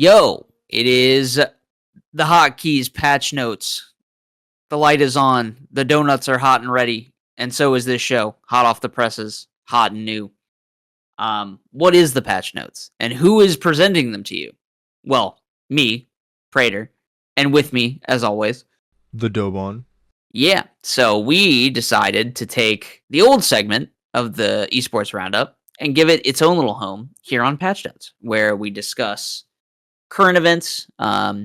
Yo, it is the hotkeys patch notes. The light is on. The donuts are hot and ready. And so is this show. Hot off the presses. Hot and new. What is the patch notes? And who is presenting them to you? Well, me, Prater. And with me, as always, the Dobon. Yeah, so we decided to take the old segment of the Esports Roundup and give it its own little home here on Patch Notes, where we discuss current events,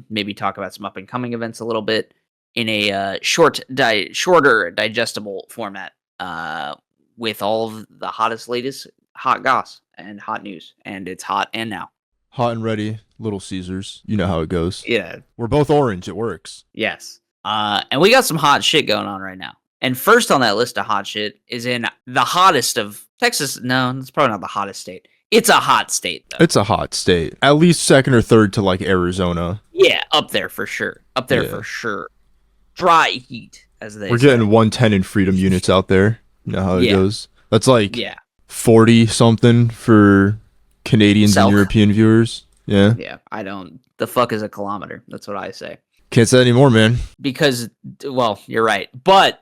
maybe talk about some up-and-coming events a little bit in a shorter, digestible format with all of the hottest, latest hot goss and hot news. And it's hot and now. Hot and ready, Little Caesars. You know how it goes. Yeah. We're both orange. It works. Yes. And we got some hot shit going on right now. And first on that list of hot shit is in the hottest of Texas. No, it's probably not the hottest state. It's a hot state, though. It's a hot state. At least second or third to like Arizona. Yeah, up there for sure. For sure. Dry heat, as they We're say. getting 110 in freedom units out there. You know how it goes. That's like 40 something for Canadians and European viewers. Yeah. Yeah, the fuck is a kilometer? That's what I say. Can't say anymore, man. Because, well, you're right. But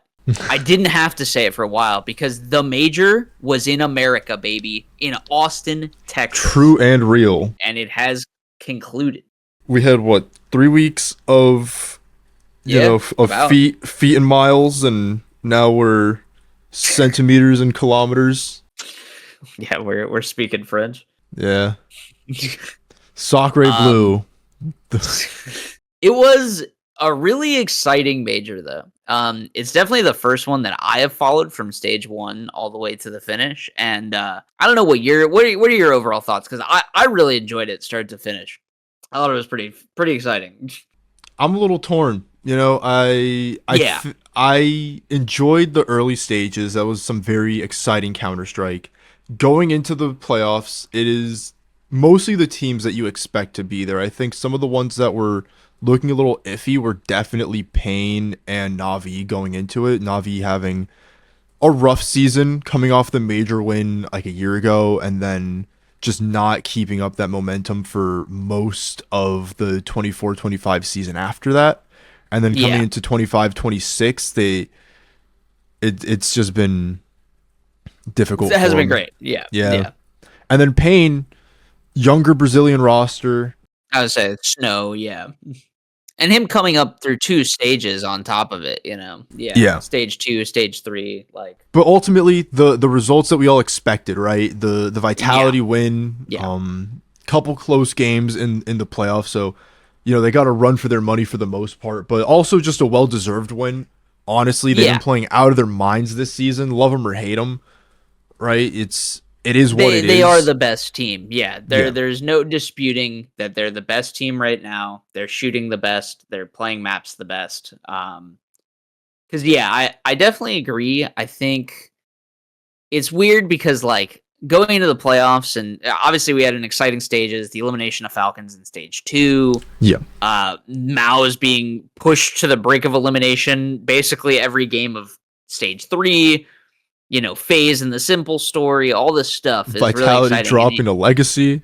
I didn't have to say it for a while because the major was in America, baby. In Austin, Texas. True and real. And it has concluded. We had, 3 weeks of, feet and miles, and now we're centimeters and kilometers. Yeah, we're speaking French. Yeah. Sacre bleu. It was a really exciting major, though. It's definitely the first one that I have followed from stage 1 all the way to the finish. And I don't know what are your overall thoughts? Because I really enjoyed it start to finish. I thought it was pretty exciting. I'm a little torn. I enjoyed the early stages. That was some very exciting Counter-Strike. Going into the playoffs, it is mostly the teams that you expect to be there. I think some of the ones that were looking a little iffy were definitely Pain and Na'Vi going into it. Na'Vi having a rough season coming off the major win like a year ago and then just not keeping up that momentum for most of the 24-25 season after that. And then coming into 25-26, it's just been difficult. It hasn't been great. Yeah. And then Pain, younger Brazilian roster. I would say Snow, yeah. And him coming up through 2 stages on top of it, Yeah. Stage 2, stage 3, like. But ultimately, the results that we all expected, right? The Vitality win, couple close games in the playoffs. So, they got to run for their money for the most part, but also just a well-deserved win. Honestly, they've been playing out of their minds this season. Love them or hate them, right? It is what it is. They are the best team. Yeah, there's no disputing that they're the best team right now. They're shooting the best. They're playing maps the best. Because, I definitely agree. I think it's weird because, like, going into the playoffs, and obviously we had an exciting stages, the elimination of Falcons in stage 2. Yeah. Mao's being pushed to the brink of elimination basically every game of stage 3. FaZe and the Simple story, all this stuff is Vitality really exciting. dropping a legacy.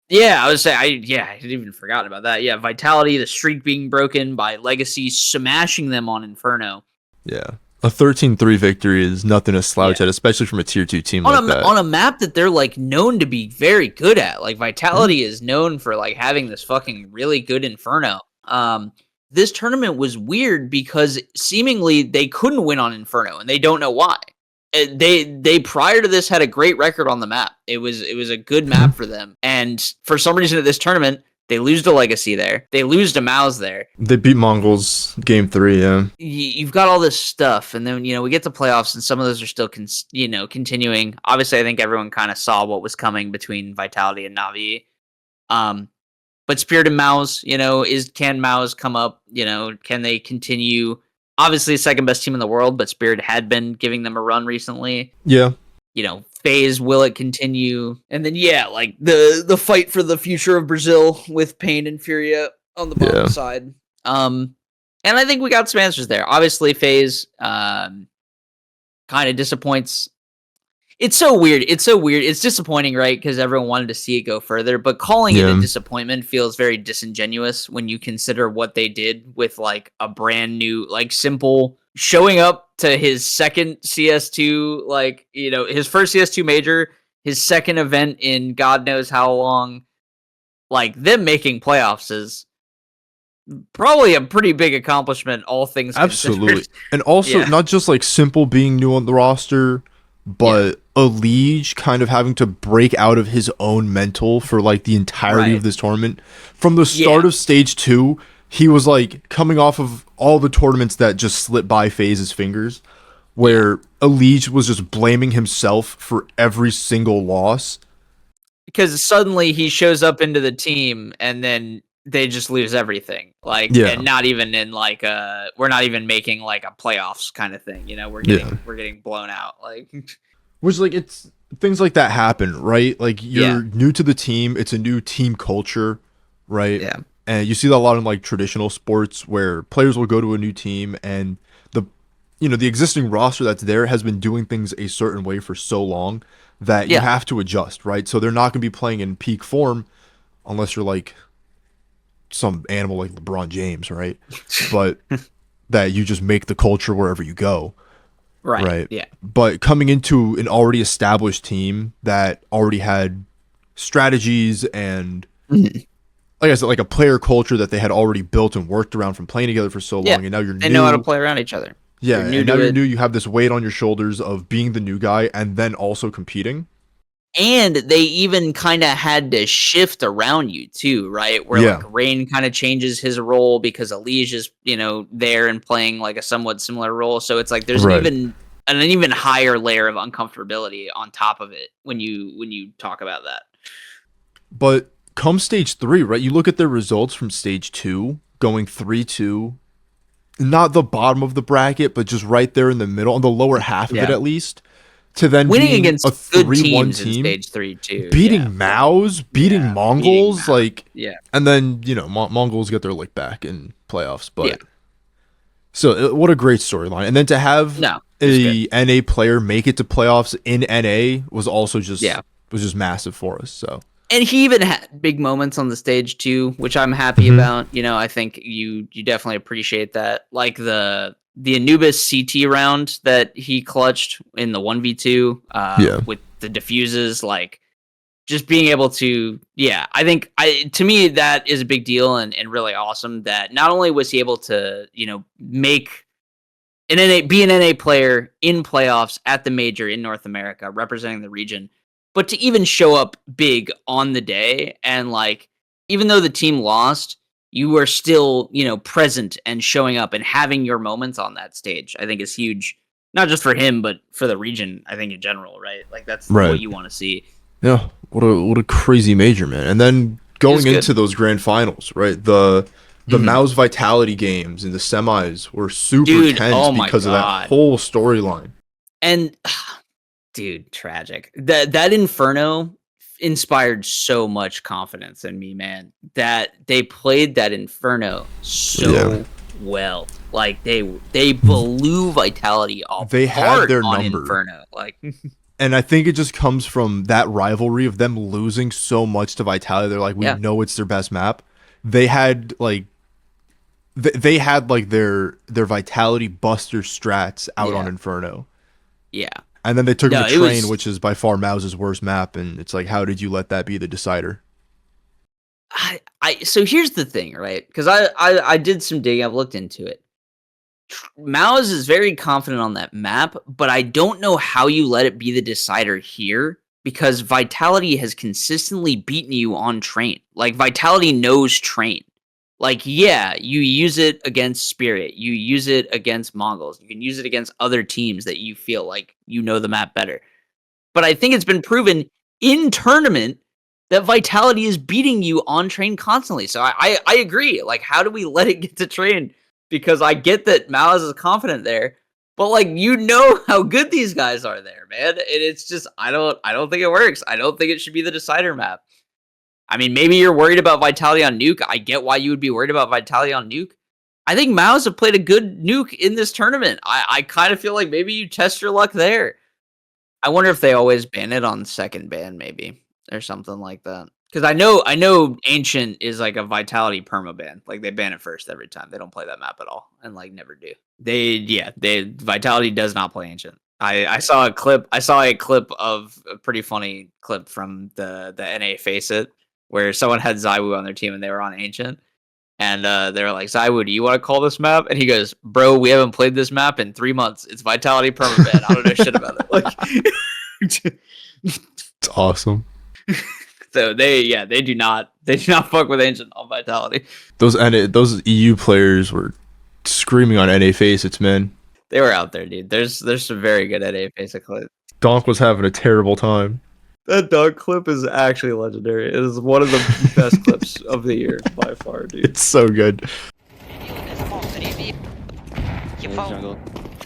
Yeah, I would say, I hadn't even forgotten about that. Yeah, Vitality, the streak being broken by Legacy, smashing them on Inferno. Yeah. A 13-3 victory is nothing to slouch at, especially from a tier 2 team like that. On a map that they're, like, known to be very good at. Like, Vitality is known for, like, having this fucking really good Inferno. This tournament was weird because seemingly they couldn't win on Inferno, and they don't know why. They prior to this had a great record on the map. It was a good map for them, and for some reason at this tournament they lose to Legacy there. They lose to Mouse there. They beat Mongols game 3. Yeah, you've got all this stuff, and then we get to playoffs, and some of those are still continuing. Obviously, I think everyone kind of saw what was coming between Vitality and Na'Vi. But Spirit and Mouse, can Mouse come up? Can they continue? Obviously, second best team in the world, but Spirit had been giving them a run recently. Yeah. FaZe, will it continue? And then, like the fight for the future of Brazil with Pain and Furia on the bottom side. And I think we got some answers there. Obviously, FaZe kind of disappoints. It's so weird. It's so weird. It's disappointing, right? Because everyone wanted to see it go further, but calling it a Yeah. disappointment feels very disingenuous when you consider what they did with like a brand new, like simple showing up to his second CS2, like, his first CS2 major, his second event in God knows how long. Like, them making playoffs is probably a pretty big accomplishment, all things Absolutely. considered. And also, Yeah. not just like simple being new on the roster, Yeah. but a Liege kind of having to break out of his own mental for like the entirety of Right. this tournament. From the start Yeah. of stage 2, he was like coming off of all the tournaments that just slipped by FaZe's fingers, Yeah. where a Liege was just blaming himself for every single loss. Because suddenly he shows up into the team and then they just lose everything. Like, Yeah. and not even in like we're not even making like a playoffs kind of thing. We're Yeah. getting blown out. Like, Which like it's things like that happen, right? Like yeah, you're new to the team, it's a new team culture, right? yeah, And you see that a lot in like traditional sports where players will go to a new team and the the existing roster that's there has been doing things a certain way for so long that you yeah, have to adjust, right? So they're not going to be playing in peak form unless you're like some animal like LeBron James, right? But that you just make the culture wherever you go. right, Right. yeah, But coming into an already established team that already had strategies and, Mhm. like I said, like a player culture that they had already built and worked around from playing together for so yeah. long, and now you're They know how to new. play around each other. Yeah, You're new and now to you're it. new. You have this weight on your shoulders of being the new guy and then also competing. And they even kind of had to shift around you too, right? Where like Yeah. Rain kind of changes his role because Elige is, there and playing like a somewhat similar role. So it's like there's Right. an even higher layer of uncomfortability on top of it when you talk about that. But come stage 3, right? You look at their results from stage 2, going 3-2, not the bottom of the bracket, but just right there in the middle, on the lower half of it Yeah. at least, to then Winning being a against good 3-1 teams in team, stage 3 too. Yeah. beating Maos, beating Yeah. Beating Mongols, Mao. like, Yeah. and then Mongols get their lick back in playoffs. Yeah. But so what a great storyline, and then to have No, it was good. a NA player make it to playoffs in NA was also Yeah. just massive for us. So And he even had big moments on the stage too, which I'm happy Mhm. about. I think you definitely appreciate that. Like the Anubis CT round that he clutched in the 1v2 Yeah, with the diffuses, like just being able to, yeah, I think to me that is a big deal and really awesome that not only was he able to, make be an NA player in playoffs at the major in North America representing the region, but to even show up big on the day and like even though the team lost, you were still, present and showing up and having your moments on that stage. I think is huge. Not just for him, but for the region, I think in general, right? Like that's what right. you want to see. Yeah, what a crazy major, man. And then It was going good. into those grand finals, right? The Mhm. Mao's Vitality games in the semis were super Dude, tense oh my because of that god. whole storyline. And dude, tragic. That Inferno inspired so much confidence in me, man. That they played that Inferno Yeah. so well. Like they blew Vitality They had apart their on number. Inferno. Like And I think it just comes from that rivalry of them losing so much to Vitality. They're like, we yeah, know it's their best map. They had like they had like their Vitality Buster strats out on yeah, Inferno. yeah. And then they took him No, to it Train, was which is by far Mouse's worst map, and it's like, how did you let that be the decider? I so here's the thing, right? Because I did some digging, I've looked into it. Mouse is very confident on that map, but I don't know how you let it be the decider here because Vitality has consistently beaten you on Train. Like Vitality knows Train. Like yeah, you use it against Spirit, you use it against Mongols, you can use it against other teams that you feel like you know the map better. But I think it's been proven in tournament that Vitality is beating you on Train constantly. So I agree. Like, how do we let it get to Train? Because I get that Malice is confident there, but like how good these guys are there, man. And it's just I don't think it works. I don't think it should be the decider map. I mean, maybe you're worried about Vitality on Nuke. I get why you would be worried about Vitality on Nuke. I think Mouse have played a good Nuke in this tournament. I kind of feel like maybe you test your luck there. I wonder if they always ban it on second ban, maybe, or something like that. Because I know Ancient is like a Vitality permaban. Like they ban it first every time. They don't play that map at all, and like never do. They Vitality does not play Ancient. I saw a clip. I saw a clip of a pretty funny clip from the NA Face It, where someone had Zywoo on their team and they were on Ancient, and they were like, Zywoo, do you want to call this map? And he goes, Bro, we haven't played this map in 3 months. It's Vitality permaban. I don't know shit about it. Like, It's awesome. so they do not fuck with Ancient on Vitality. Those EU players were screaming on NA Facets, man. They were out there, dude. There's some very good NA basically. Donk was having a terrible time. That dog clip is actually legendary. It is one of the best clips of the year by far, dude. It's so good. Jungle.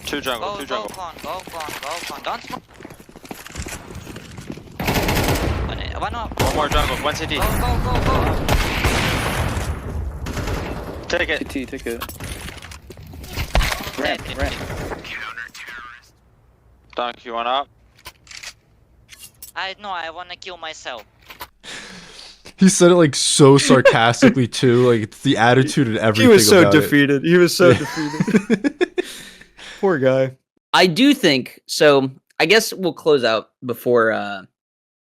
Two jungle. Go clone. Don't smoke. One up. One more jungle. One CT. Go. Take it. CT, take it. Ramp. Dunk, you want up? I wanna kill myself. He said it like so sarcastically too. Like it's the attitude and everything. He was so about it. defeated. He was so defeated. Poor guy. I do think so. I guess we'll close out before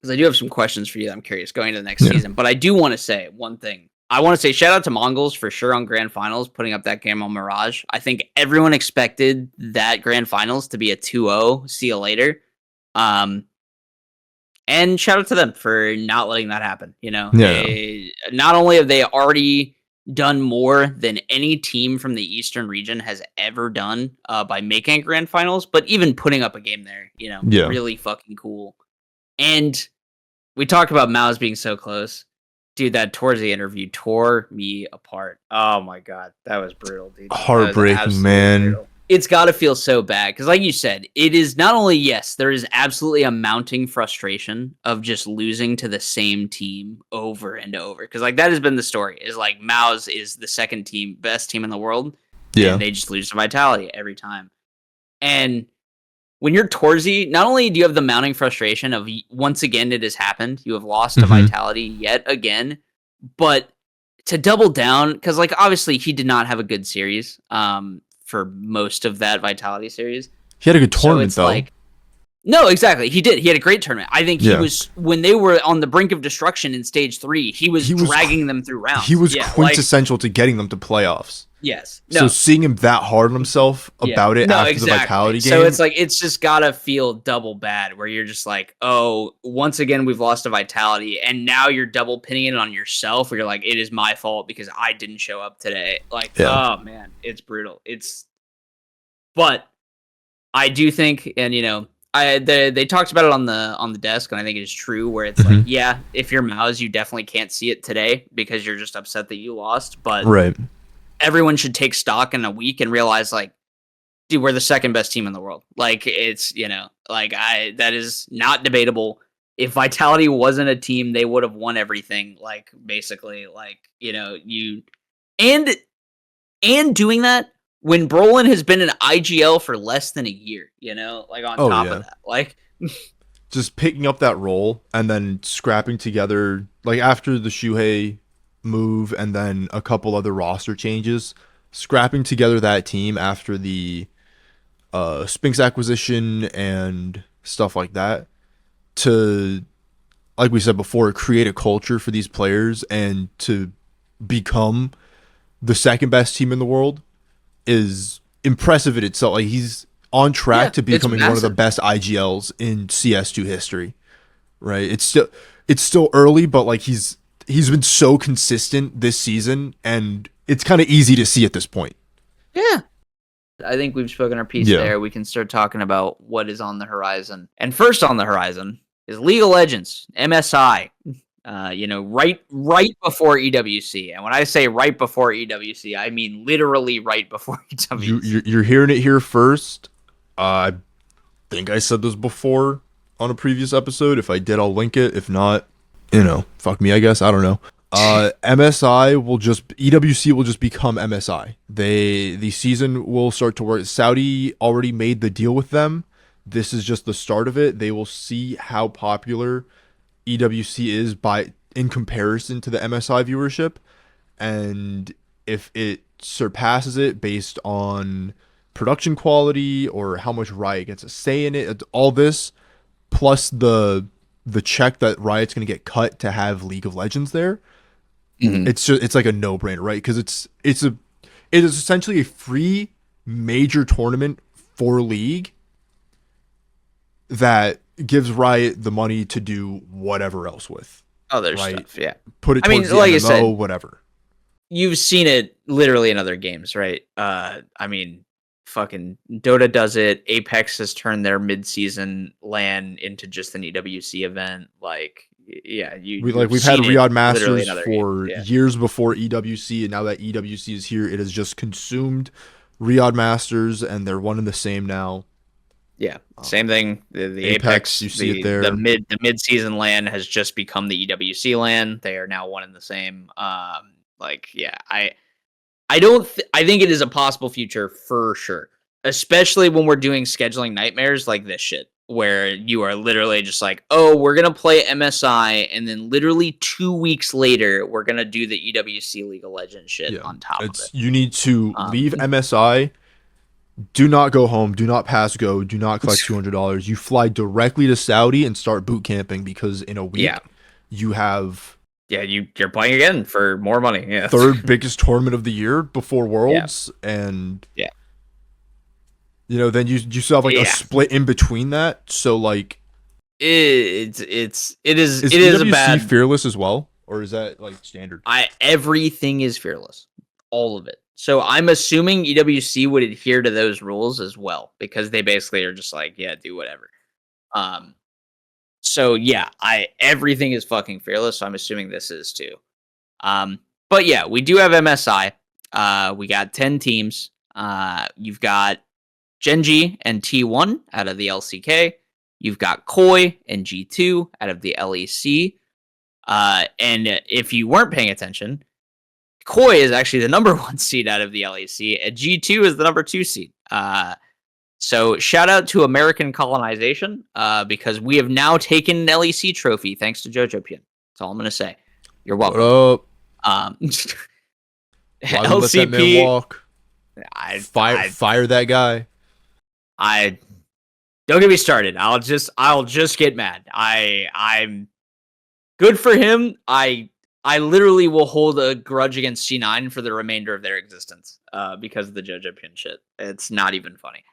because I do have some questions for you that I'm curious going into the next season. But I do want to say one thing. I want to say shout out to Mongols for sure on Grand Finals, putting up that game on Mirage. I think everyone expected that Grand Finals to be a 2-0. See you later. And shout out to them for not letting that happen. You know, not only have they already done more than any team from the Eastern region has ever done by making Grand Finals, but even putting up a game there, you know, really fucking cool. And we talked about Mouse being so close. Dude, that Torzy interview tore me apart. Oh my god, that was brutal, dude. Heartbreaking, man. Brutal. It's got to feel so bad because, like you said, it is not only there is absolutely a mounting frustration of just losing to the same team over and over. Because like that has been the story. Is like Maus is the second best team in the world. Yeah, and they just lose to Vitality every time. And when you're Torzy, not only do you have the mounting frustration of once again it has happened, you have lost to Vitality yet again, but to double down because like obviously he did not have a good series. For most of that Vitality series. He had a good tournament, though. Like, no, exactly. He did. He had a great tournament. I think he was, when they were on the brink of destruction in stage 3, he was dragging them through rounds. He was quintessential to getting them to playoffs. Yes. So seeing him that hard on himself about it after the Vitality game. So it's like, it's just gotta feel double bad where you're just like, oh, once again, we've lost to Vitality. And now you're double pinning it on yourself where you're like, it is my fault because I didn't show up today. Like, oh man, it's brutal. But I do think, and you know, they talked about it on the desk, and I think it is true where it's like, yeah, if you're Maus, you definitely can't see it today because you're just upset that you lost. But everyone should take stock in a week and realize, like, dude, we're the second best team in the world. Like, it's, you know, like that is not debatable. If Vitality wasn't a team, they would have won everything. Like, basically, like, you know, and doing that when Brolin has been in IGL for less than a year, you know, like on top of that, like just picking up that role and then scrapping together, like after the Shuhei move and then a couple other roster changes, scrapping together that team after the Spinks acquisition and stuff like that to, like we said before, create a culture for these players and to become the second best team in the world is impressive in itself. Like he's on track to becoming one of the best IGLs in CS2 history, right? It's still early, but like he's been so consistent this season, and it's kind of easy to see at this point. Yeah, I think we've spoken our piece there. We can start talking about what is on the horizon, and first on the horizon is League of Legends, MSI. You know, right before EWC. And when I say right before EWC, I mean literally right before EWC. You're hearing it here first. I think I said this before on a previous episode. If I did, I'll link it. If not, you know, fuck me, I guess. I don't know. EWC will just become MSI. The season will start to work. Saudi already made the deal with them this is just the start of it. They will see how popular EWC is in comparison to the MSI viewership, and if it surpasses it based on production quality or how much Riot gets a say in it, all this plus the check that Riot's going to get cut to have League of Legends there, it's like a no-brainer, right? Because it is essentially a free major tournament for League that gives Riot the money to do whatever else with. Other right? stuff, yeah. Put it I mean, towards the like I MMO, said, whatever. You've seen it literally in other games, right? I mean, fucking Dota does it. Apex has turned their mid-season LAN into just an EWC event. Like, yeah, We've you've had seen it Riyadh literally in Masters other for games. Yeah. years before EWC, and now that EWC is here, it has just consumed Riyadh Masters, and they're one and the same now. Yeah, same thing. The Apex, Apex, you see it there. The mid-season LAN has just become the EWC LAN. They are now one and the same. Like, yeah, I think it is a possible future for sure, especially when we're doing scheduling nightmares like this shit, where you are literally just like, oh, we're gonna play MSI, and then literally 2 weeks later, we're gonna do the EWC League of Legends shit on top of it. You need to leave MSI. Do not go home. Do not pass go. Do not collect $200. You fly directly to Saudi and start boot camping, because in a week you have you're playing again for more money. Yeah, third biggest tournament of the year before Worlds, and then you still have like a split in between that. So like, it is EWC a bad fearless as well, or is that like standard? Everything is fearless, all of it. So I'm assuming EWC would adhere to those rules as well, because they basically are just like, yeah, do whatever. So yeah, everything is fucking fearless. So I'm assuming this is too. But yeah, we do have MSI. We got 10 teams. You've got Genji and T1 out of the LCK. You've got Koi and G2 out of the LEC. And if you weren't paying attention, Koi is actually the number 1 seed out of the LEC, and G2 is the number 2 seed. So shout out to American colonization, because we have now taken an LEC trophy thanks to Jojo Pian. That's all I'm gonna say. You're welcome. What up? Why let that man walk? Fire that guy. Don't get me started. I'll just get mad. I'm good for him. I literally will hold a grudge against C9 for the remainder of their existence, because of the Jojo Pian shit. It's not even funny.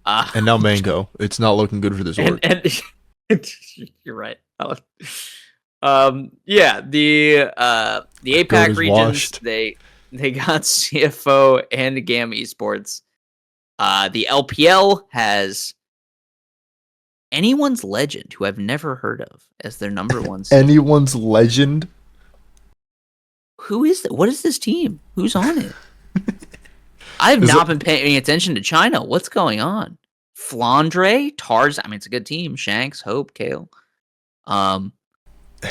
And now Mango. It's not looking good for this org. And you're right. Yeah, the APAC regions, washed. they got CFO and GAM Esports. The LPL has Anyone's Legend, who I've never heard of, as their number 1 seed. Anyone's Legend? Who is that? What is this team? Who's on it? I've not been paying attention to China. What's going on? Flandre, Tars. I mean, it's a good team. Shanks, Hope, Kale.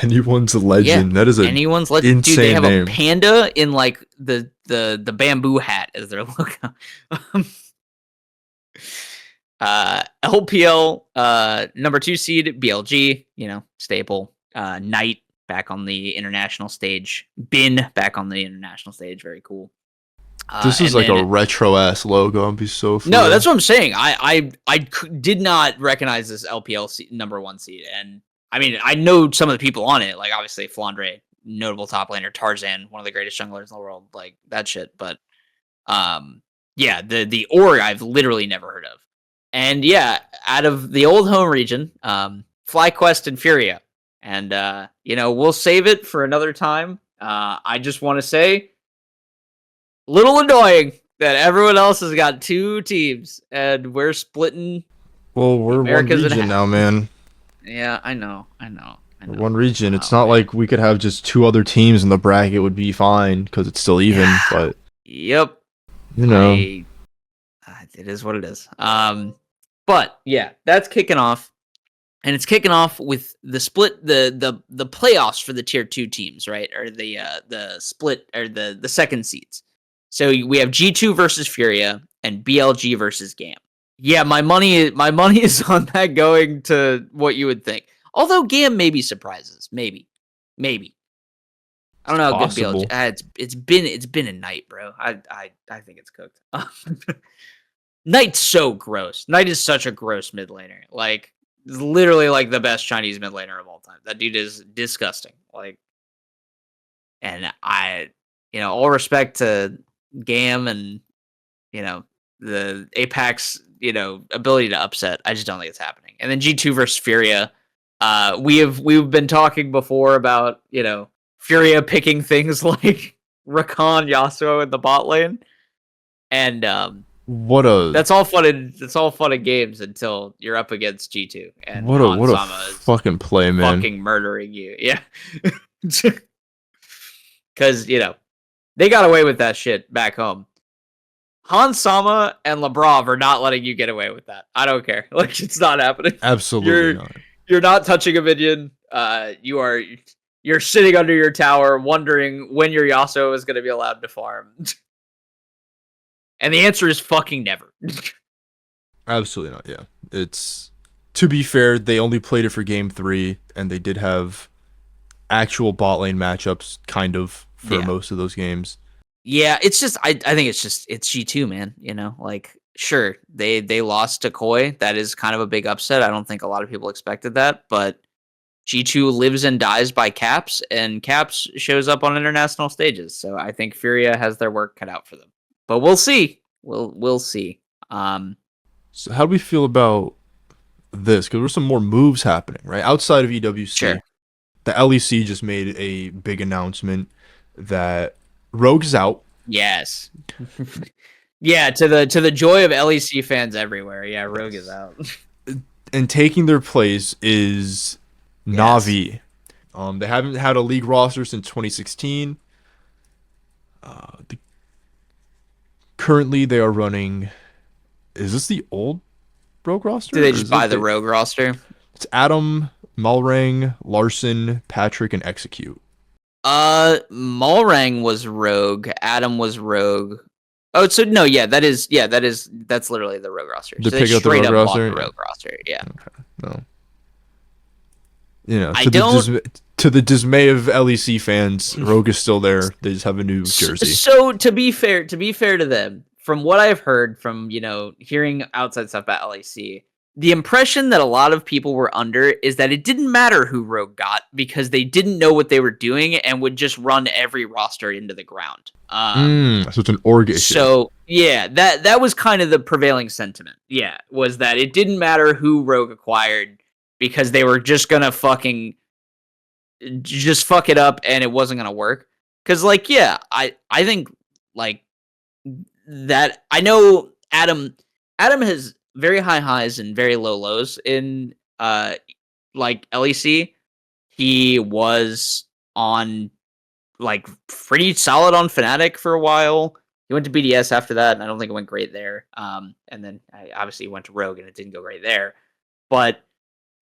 Anyone's Legend. That is Anyone's Legend. insane Dude, they have name. a panda in like the bamboo hat as their logo. LPL, number 2 seed, BLG. Staple. Knight back on the international stage. Bin back on the international stage. Very cool. This is like a retro ass logo. I'd be so. No, that's what I'm saying. I did not recognize this LPL number 1 seed, and I mean, I know some of the people on it, like obviously Flandre, notable top laner, Tarzan, one of the greatest junglers in the world, like that shit. But yeah, the org I've literally never heard of, and yeah, out of the old home region, FlyQuest and Furia, and we'll save it for another time. I just want to say, little annoying that everyone else has got 2 teams and we're splitting. Well, we're one region now, man. Yeah, I know. One region. It's not like we could have just 2 other teams in the bracket would be fine, because it's still even. Yeah. But yep, it is what it is. But yeah, that's kicking off, and it's kicking off with the split, the playoffs for the tier 2 teams, right? Or the split, or the second seeds. So we have G2 versus Furia and BLG versus GAM. Yeah, my money is on that going to what you would think. Although Gam maybe surprises, maybe. I don't know how good BLG. Possible. It's been a night, bro. I think it's cooked. Knight's so gross. Knight is such a gross mid laner. Like literally like the best Chinese mid laner of all time. That dude is disgusting. Like, and all respect to Gam and the Apex, ability to upset. I just don't think it's happening. And then G2 versus Furia. We've been talking before about, Furia picking things like Rakan, Yasuo in the bot lane. And that's all fun and games until you're up against G2 and what a Sama is fucking play, man. fucking murdering you. Yeah. Cuz, they got away with that shit back home. Hans Sama and Labrov are not letting you get away with that. I don't care. Like, it's not happening. Absolutely not. You're not touching a minion. You're sitting under your tower wondering when your Yasuo is going to be allowed to farm. And the answer is fucking never. Absolutely not, yeah. It's, to be fair, they only played it for game 3, and they did have actual bot lane matchups, kind of, for most of those games. Yeah, it's just, I think it's G2, man, like, sure, they lost to Koi. That is kind of a big upset. I don't think a lot of people expected that, but G2 lives and dies by Caps, and Caps shows up on international stages. So I think Furia has their work cut out for them. But we'll see. We'll see. So how do we feel about this? Because there's some more moves happening, right? Outside of EWC, Sure. The LEC just made a big announcement that Rogue is out. Yes. Yeah, to the joy of LEC fans everywhere. Yeah, Rogue is out. And taking their place is Na'Vi. They haven't had a league roster since 2016. Currently, they are running. Is this the old Rogue roster? Did they just buy the Rogue roster? It's Adam, Malrang, Larson, Patrick, and Execute. Malrang was Rogue. Adam was Rogue. Oh, so no, that's literally the Rogue roster. They so pick they up the straight Rogue up roster? bought the Rogue roster. Yeah. Okay. No. To the dismay of LEC fans, Rogue is still there. They just have a new jersey. So to be fair to them, from what I've heard from hearing outside stuff about LEC, the impression that a lot of people were under is that it didn't matter who Rogue got because they didn't know what they were doing and would just run every roster into the ground. So it's an org issue. So yeah, that was kind of the prevailing sentiment. Yeah, was that it didn't matter who Rogue acquired because they were just gonna just fuck it up and it wasn't gonna work. Because I think like that. I know Adam has very high highs and very low lows in LEC. He was on pretty solid on Fnatic for a while. He went to BDS after that, and I don't think it went great there. And then obviously he went to Rogue, and it didn't go great there. But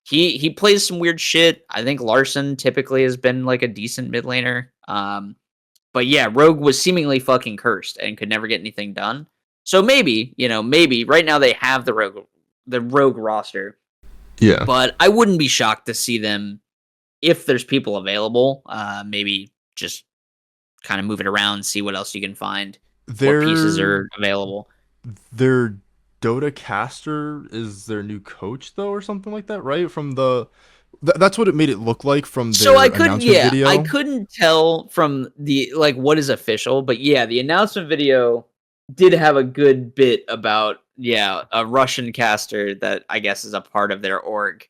he plays some weird shit. I think Larson typically has been a decent mid laner. But yeah, Rogue was seemingly fucking cursed and could never get anything done. So maybe right now they have the Rogue roster. Yeah. But I wouldn't be shocked to see them, if there's people available, maybe just kind of move it around, see what else you can find. What pieces are available. Their Dota caster is their new coach, though, or something like that, right? From that's what it made it look like from their announcement video. I couldn't tell from the what is official, but yeah, the announcement video did have a good bit about a Russian caster that I guess is a part of their org,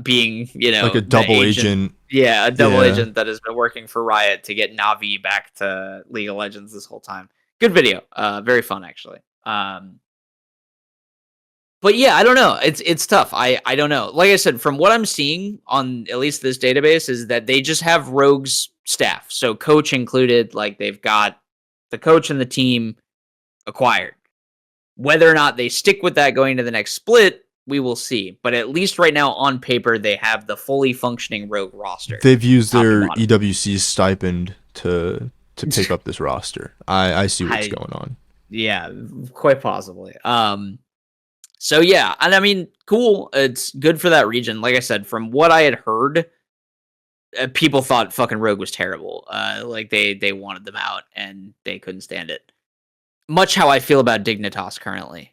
being like a double agent. Yeah, a double agent that has been working for Riot to get Na'Vi back to League of Legends this whole time. Good video, very fun actually. But yeah, I don't know. It's tough. I don't know. Like I said, from what I'm seeing on at least this database is that they just have Rogue's staff. So coach included, they've got the coach and the team acquired. Whether or not they stick with that going to the next split, we will see. But at least right now on paper, they have the fully functioning Rogue roster. They've used their EWC stipend to pick up this roster. I see what's going on. Yeah, quite possibly. So yeah, and I mean, cool. It's good for that region. Like I said, from what I had heard, people thought fucking Rogue was terrible. Like they wanted them out and they couldn't stand it. Much how I feel about Dignitas currently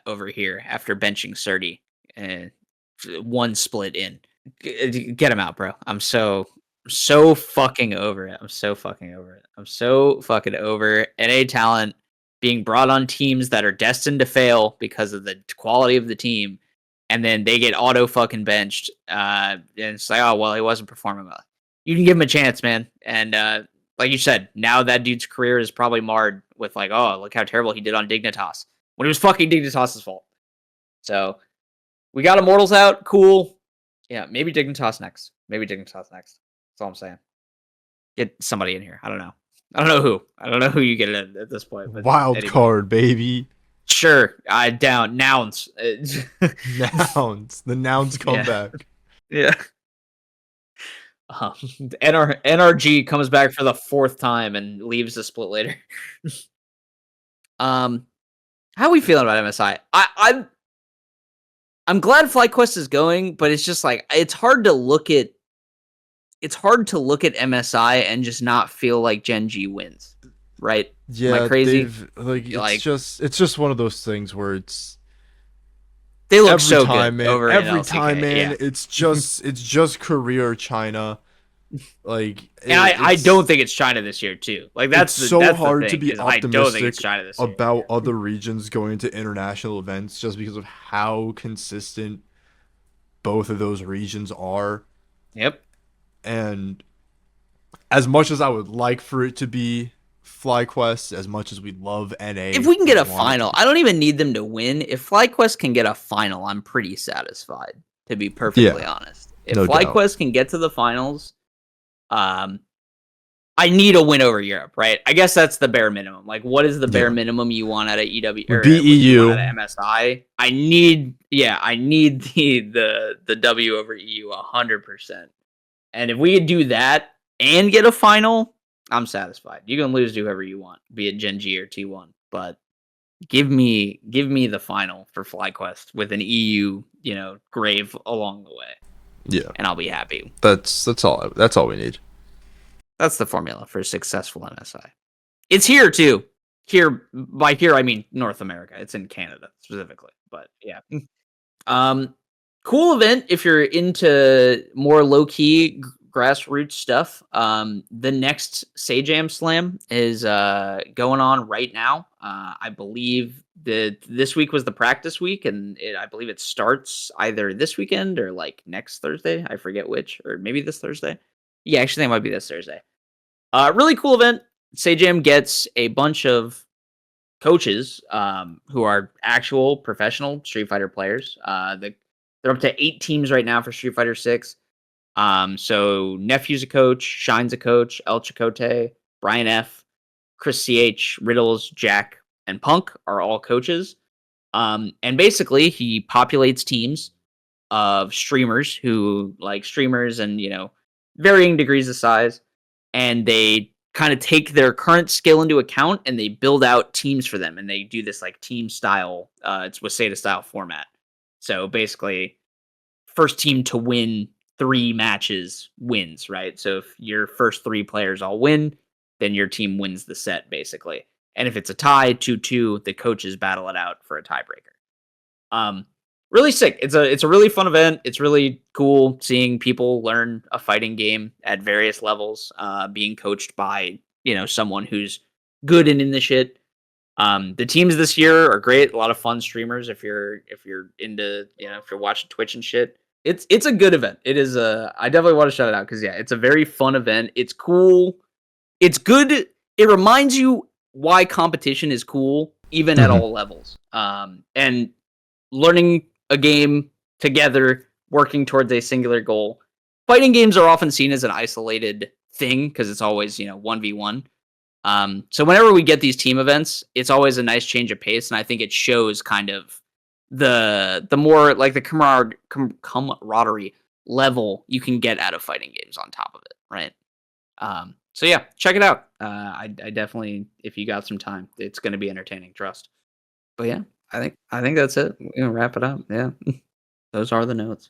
over here after benching Surdy. One split in. Get him out, bro. I'm so fucking over it. I'm so fucking over it. I'm so fucking over NA talent being brought on teams that are destined to fail because of the quality of the team, and then they get auto fucking benched. And it's like, oh well, he wasn't performing well. You can give him a chance, man. And like you said, now that dude's career is probably marred with like, oh, look how terrible he did on Dignitas when it was fucking Dignitas's fault. So we got Immortals out, cool. Yeah, maybe Dignitas next. Maybe Dignitas next. That's all I'm saying. Get somebody in here. I don't know. I don't know who. I don't know who you get in at this point. But Wild anybody. card, baby. Sure. I down. Nouns. Nouns. The nouns come Yeah. back. Yeah. NRG comes back for the 4th time and leaves the split later. How are we feeling about MSI? I'm glad FlyQuest is going, but it's just like it's hard to look at MSI and just not feel like Gen G wins, right? Yeah, Am I crazy? It's just one of those things where it's They look every so time, good man. over in Every LCK, time, man. yeah. It's just Korea or China. Like, And I don't think it's China this year too. Like that's so that's hard the to thing, be is I don't think optimistic it's China this year. about other regions going to international events just because of how consistent both of those regions are. Yep. And as much as I would like for it to be FlyQuest, as much as we love NA, If we can get a want it final, I don't even need them to win. If FlyQuest can get a final, I'm pretty satisfied, to be perfectly honest. If no doubt. FlyQuest can get to the finals, I need a win over Europe, right? I guess that's the bare minimum. Like, what is the bare minimum you want out of EW or Would be EU. out of MSI? I need the W over EU 100%. And if we could do that and get a final, I'm satisfied. You can lose to whoever you want, be it Gen G or T1, but give me the final for FlyQuest with an EU, grave along the way. Yeah, and I'll be happy. That's all we need. That's the formula for a successful MSI. It's here too. Here, by here I mean North America. It's in Canada specifically, but yeah. Cool event if you're into more low key grassroots stuff. The next Sajam Slam is going on right now. I believe this week was the practice week, and I believe it starts either this weekend or like next Thursday. I forget which, or maybe this Thursday. Yeah, actually, it might be this Thursday. Really cool event. Sajam gets a bunch of coaches who are actual professional Street Fighter players. They're up to 8 teams right now for Street Fighter 6. So Nephew's a coach, Shine's a coach, El Chicote, Brian F, Chris CH, Riddles, Jack, and Punk are all coaches. And basically he populates teams of streamers who like streamers and, varying degrees of size. And they kind of take their current skill into account and they build out teams for them. And they do this like team style, it's Waseda style format. So basically, first team to win 3 matches wins, right? So if your first 3 players all win, then your team wins the set, basically. And if it's a tie, 2-2, the coaches battle it out for a tiebreaker. Really sick. It's a really fun event. It's really cool seeing people learn a fighting game at various levels, being coached by, someone who's good and in the shit. The teams this year are great. A lot of fun streamers if you're into, if you're watching Twitch and shit. It's a good event. It is I definitely want to shout it out because it's a very fun event. It's cool. It's good. It reminds you why competition is cool, even at all levels. And learning a game together, working towards a singular goal. Fighting games are often seen as an isolated thing because it's always, 1v1. So whenever we get these team events, it's always a nice change of pace, and I think it shows kind of the more like the camaraderie level you can get out of fighting games on top of it, right? So yeah, check it out. I definitely, if you got some time, it's going to be entertaining. Trust. But yeah, I think that's it. We can wrap it up. Yeah. Those are the notes.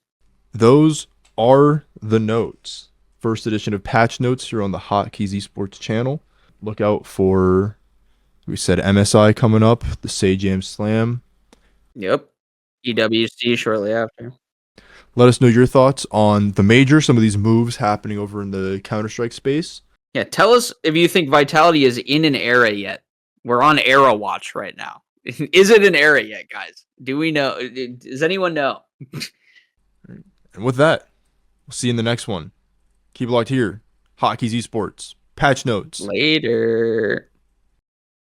Those are the notes. First edition of Patch Notes here on the Hotkeys Esports channel. Look out for, we said MSI coming up, the Say Jam Slam. Yep. EWC shortly after. Let us know your thoughts on the major, some of these moves happening over in the Counter-Strike space. Yeah, tell us if you think Vitality is in an era yet. We're on era watch right now. Is it an era yet, guys? Do we know? Does anyone know? And with that, we'll see you in the next one. Keep it locked here. Hotkeys Esports. Patch Notes. Later.